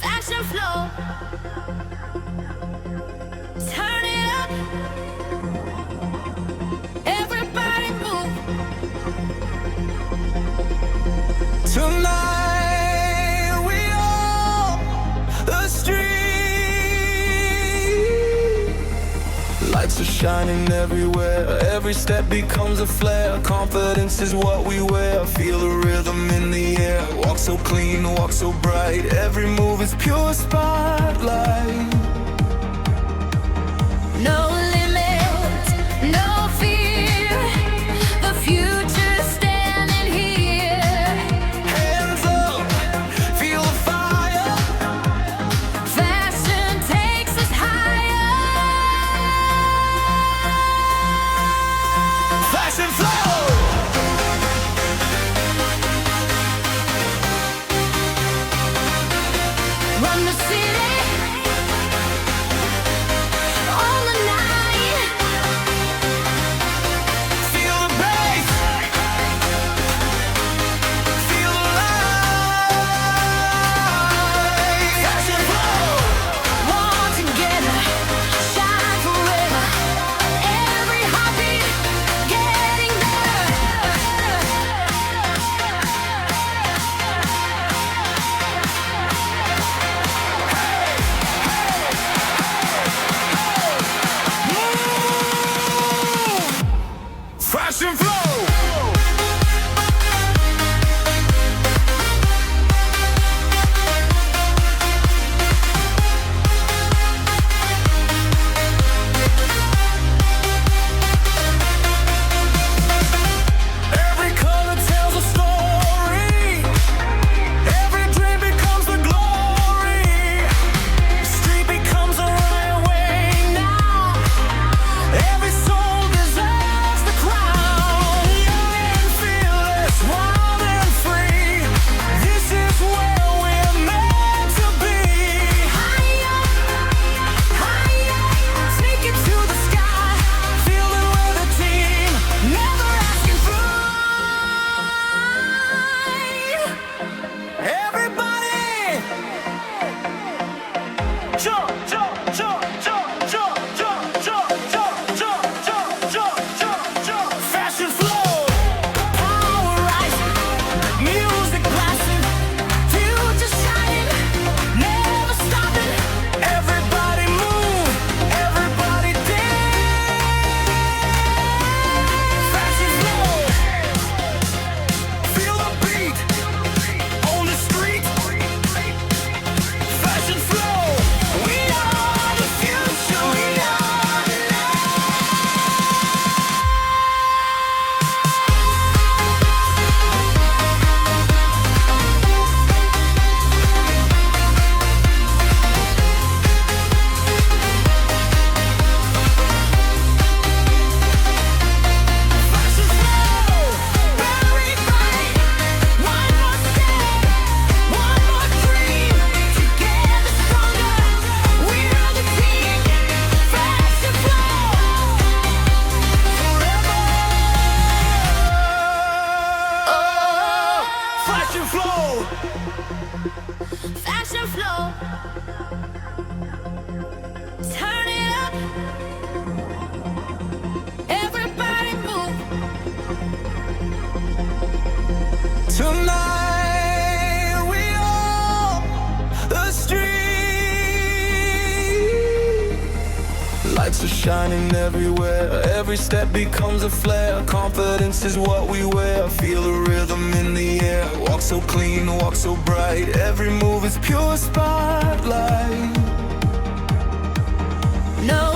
fashion flow. Turn it up, everybody move. Tonight we on the street. Lights are shining everywhere. Every step becomes a flare. Confidence is what we wear. Feel the rhythm in the air. Walk so clean, walk so bright. Every move is pure spotlight. No limits, no fear. The future's standing here. Hands up, feel the fire. Fashion takes us higher. Fashion flow. Run the city all the night. Feel the bass. Feel the light. Fashion flow. Walk together, shine forever. Every heartbeat getting Fashion flow. Every color tells a story. Every dream becomes the glory. The street becomes a runway now. Every soul deserves the crown. Young and fearless, wild and free. This is where we're meant to be. higher, higher. Take it to the sky. Feel it with a team. Never asking for Everybody, jump, jump, jump, jump, jump, jump, jump, jump, jump, jump, jump, jump, jump. Fashion flow. power rising, music blasting, future shining, never stopping. Everybody move, everybody dance. Fashion flow. Feel the beat on the street. Fashion flow. We are the future. We are the fashion flow. Buried right, one more step, one more dream. Together stronger, we're the team. Fashion flow. Fashion flow. Fashion flow. Turn it up. Everybody move. Tonight we on the street. Lights are shining everywhere. Every step becomes a flare. Confidence is what we wear. Feel the rhythm in the air. Walk so clean, walk so bright. Every move is pure spotlight. No